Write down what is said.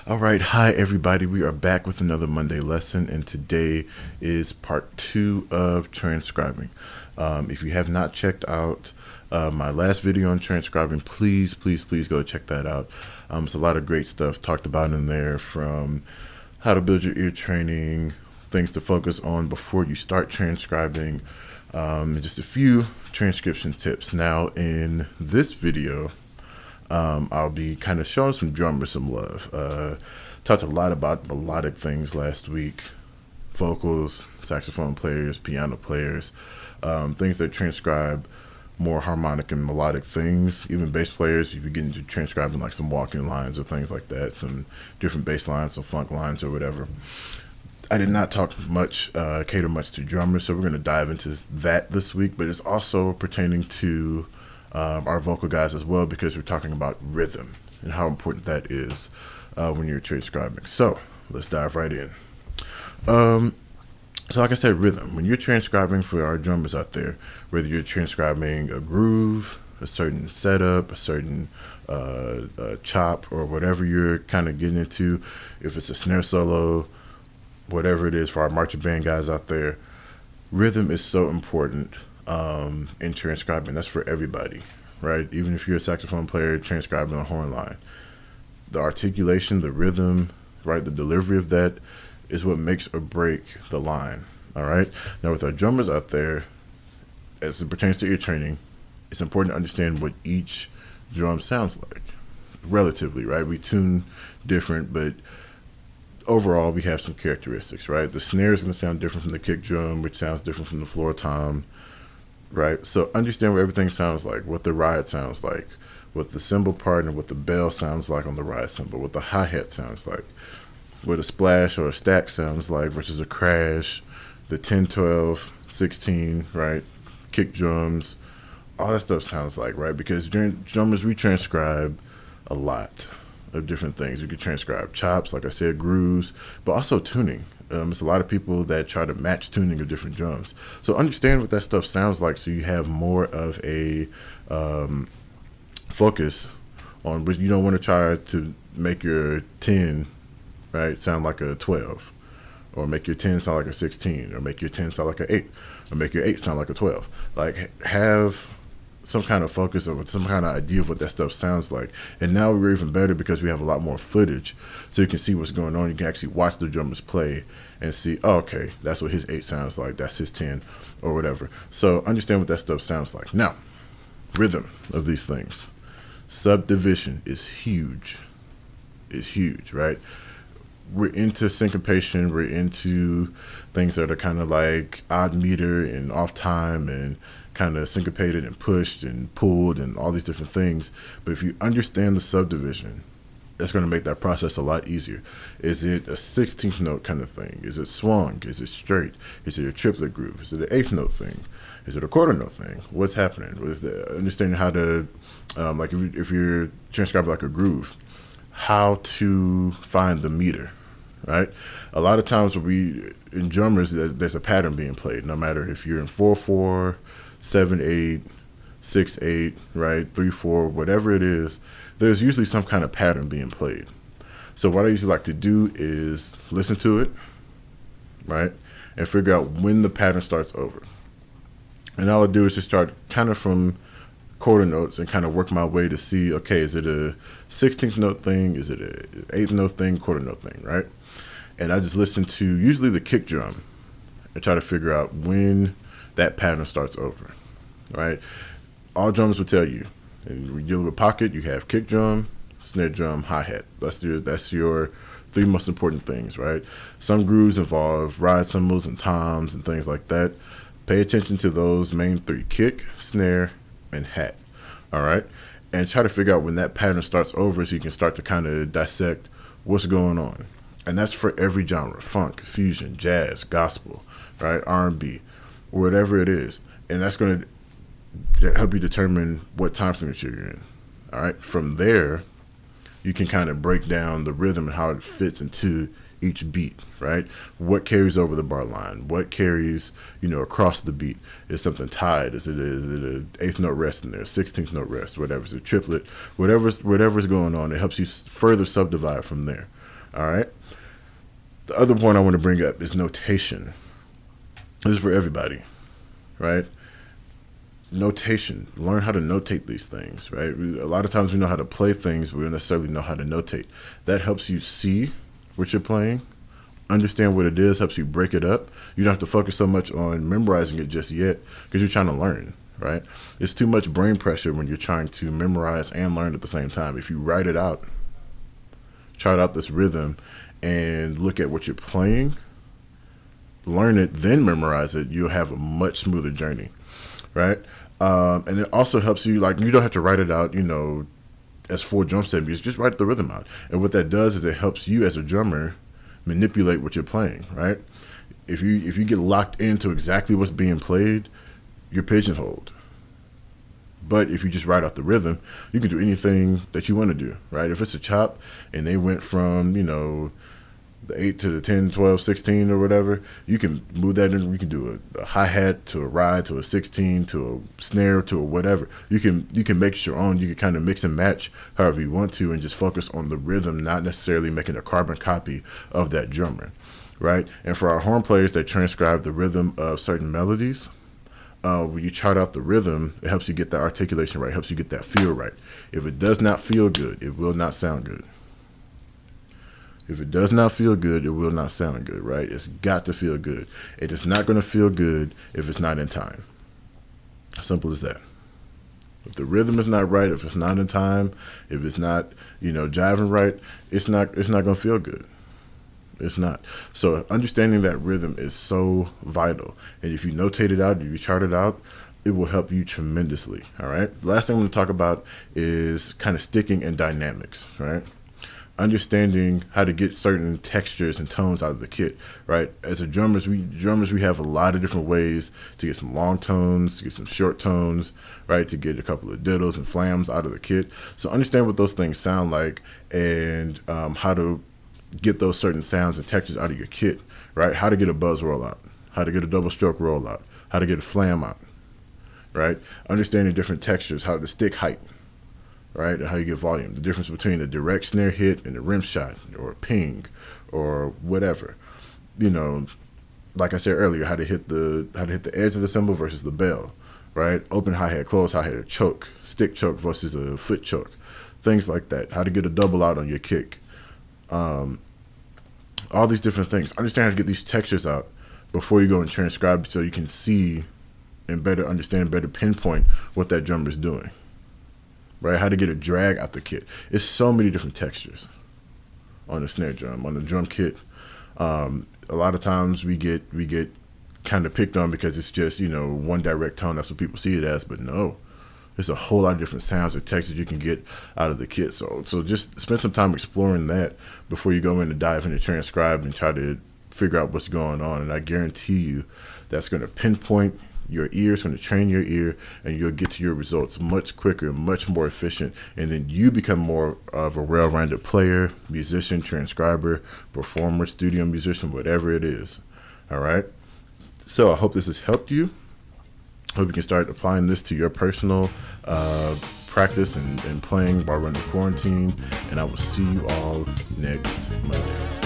All right, hi everybody. We are back with another Monday lesson, and today is part 2 of transcribing. If you have not checked out my last video on transcribing, please go check that out. It's a lot of great stuff talked about in there, from how to build your ear training, things to focus on before you start transcribing, and just a few transcription tips. Now, in this video, I'll be kind of showing some drummers some love. Talked a lot about melodic things last week: vocals, saxophone players, piano players, things that transcribe more harmonic and melodic things. Even bass players, you begin to transcribing like some walking lines or things like that, some different bass lines, some funk lines or whatever. I did not talk much, cater much to drummers, so we're going to dive into that this week, but it's also pertaining to our vocal guys as well, because we're talking about rhythm and how important that is when you're transcribing. So let's dive right in. So like I said, rhythm. When you're transcribing, for our drummers out there, whether you're transcribing a groove, a certain setup, a certain chop, or whatever you're kind of getting into, if it's a snare solo, whatever it is, for our marching band guys out there, rhythm is so important in transcribing. That's for everybody, right? Even if you're a saxophone player transcribing a horn line, the articulation, the rhythm, right, the delivery of that is what makes or break the line. All right. Now, with our drummers out there, as it pertains to ear training, it's important to understand what each drum sounds like, relatively, right? We tune different, but overall we have some characteristics, right? The snare is going to sound different from the kick drum, which sounds different from the floor tom, right? So understand what everything sounds like, what the ride sounds like, what the cymbal part and what the bell sounds like on the ride cymbal, what the hi-hat sounds like, what a splash or a stack sounds like versus a crash, the 10, 12, 16, right? Kick drums, all that stuff sounds like, right? Because during drummers, we transcribe a lot of different things. We could transcribe chops, like I said, grooves, but also tuning. There's a lot of people that try to match tuning of different drums. So understand what that stuff sounds like, so you have more of a focus on, but you don't want to try to make your 10, right, sound like a 12, or make your 10 sound like a 16, or make your 10 sound like an 8, or make your 8 sound like a 12. Like, have some kind of focus or some kind of idea of what that stuff sounds like. And now we're even better because we have a lot more footage, so you can see what's going on. You can actually watch the drummers play and see, oh, okay, that's what his 8 sounds like, that's his 10, or whatever. So understand what that stuff sounds like. Now, rhythm of these things. Subdivision is huge. Is huge, right? We're into syncopation. We're into things that are kind of like odd meter and off time and kind of syncopated and pushed and pulled and all these different things. But if you understand the subdivision, that's going to make that process a lot easier. Is it a 16th note kind of thing? Is it swung? Is it straight? Is it a triplet groove? Is it an 8th note thing? Is it a quarter note thing? What's happening? Is the understanding how to, like if you're transcribing like a groove, how to find the meter, right? A lot of times in drummers, there's a pattern being played, no matter if you're in 4/4, 7/8, 6/8, right, 3/4, whatever it is, there's usually some kind of pattern being played. So what I usually like to do is listen to it, right, and figure out when the pattern starts over. And all I do is just start kind of from quarter notes and kind of work my way to see, okay, is it a 16th note thing? Is it a 8th note thing, quarter note thing, right? And I just listen to usually the kick drum and try to figure out when that pattern starts over, right? All drummers will tell you, and when you're dealing with pocket, you have kick drum, snare drum, hi-hat. That's your 3 most important things, right? Some grooves involve ride cymbals and toms and things like that. Pay attention to those main 3: kick, snare, and hat. All right, and try to figure out when that pattern starts over, so you can start to kind of dissect what's going on. And that's for every genre: funk, fusion, jazz, gospel, right, R&B, whatever it is. And that's going to help you determine what time signature you're in. All right, from there, you can kind of break down the rhythm and how it fits into each beat, right? What carries over the bar line? What carries, across the beat? Is something tied? Is it an 8th note rest in there, 16th note rest, whatever? Is it a triplet? Whatever's going on, it helps you further subdivide from there, All right. The other point I want to bring up is notation. This is for everybody, right? Notation. Learn how to notate these things, right? A lot of times we know how to play things, but we don't necessarily know how to notate. That helps you see what you're playing, understand what it is, helps you break it up. You don't have to focus so much on memorizing it just yet because you're trying to learn, right? It's too much brain pressure when you're trying to memorize and learn at the same time. If you write it out, chart out this rhythm, and look at what you're playing, learn it, then memorize it, you'll have a much smoother journey, right? And it also helps you, like, you don't have to write it out, as 4 drum set music. Just write the rhythm out. And what that does is it helps you as a drummer manipulate what you're playing, right? If you get locked into exactly what's being played, you're pigeonholed. But if you just write out the rhythm, you can do anything that you want to do, right? If it's a chop and they went from, the 8 to the 10, 12, 16 or whatever, you can move that in. You can do a hi-hat to a ride to a 16 to a snare to a whatever. You can make it your own. You can kind of mix and match however you want to and just focus on the rhythm, not necessarily making a carbon copy of that drummer, right? And for our horn players that transcribe the rhythm of certain melodies, when you chart out the rhythm, it helps you get that articulation right, helps you get that feel right. If it does not feel good, it will not sound good. If it does not feel good, it will not sound good, right? It's got to feel good. It is not going to feel good if it's not in time. Simple as that. If the rhythm is not right, if it's not in time, if it's not, jiving right, it's not going to feel good. It's not. So understanding that rhythm is so vital. And if you notate it out, if you chart it out, it will help you tremendously. All right. The last thing I'm going to talk about is kind of sticking and dynamics, right? Understanding how to get certain textures and tones out of the kit, right? As drummers, we have a lot of different ways to get some long tones, to get some short tones, right? To get a couple of diddles and flams out of the kit. So understand what those things sound like and how to get those certain sounds and textures out of your kit, right? How to get a buzz roll out, how to get a double stroke roll out, how to get a flam out, right? Understanding different textures, how the stick height, right? And how you get volume, the difference between a direct snare hit and a rim shot or a ping or whatever, like I said earlier, how to hit the edge of the cymbal versus the bell, right? Open hi-hat, close hi-hat, choke, stick choke versus a foot choke, things like that. How to get a double out on your kick. All these different things. Understand how to get these textures out before you go and transcribe so you can see and better understand, better pinpoint what that drummer is doing, right? How to get a drag out the kit. It's so many different textures on the snare drum, on the drum kit. A lot of times we get kind of picked on because it's just, one direct tone. That's what people see it as, but no. There's a whole lot of different sounds or textures you can get out of the kit. So just spend some time exploring that before you go in and dive into transcribe and try to figure out what's going on. And I guarantee you that's going to pinpoint your ear, it's going to train your ear, and you'll get to your results much quicker, much more efficient. And then you become more of a well-rounded player, musician, transcriber, performer, studio musician, whatever it is. All right. So I hope this has helped you. Hope you can start applying this to your personal practice and playing while we're under quarantine. And I will see you all next Monday.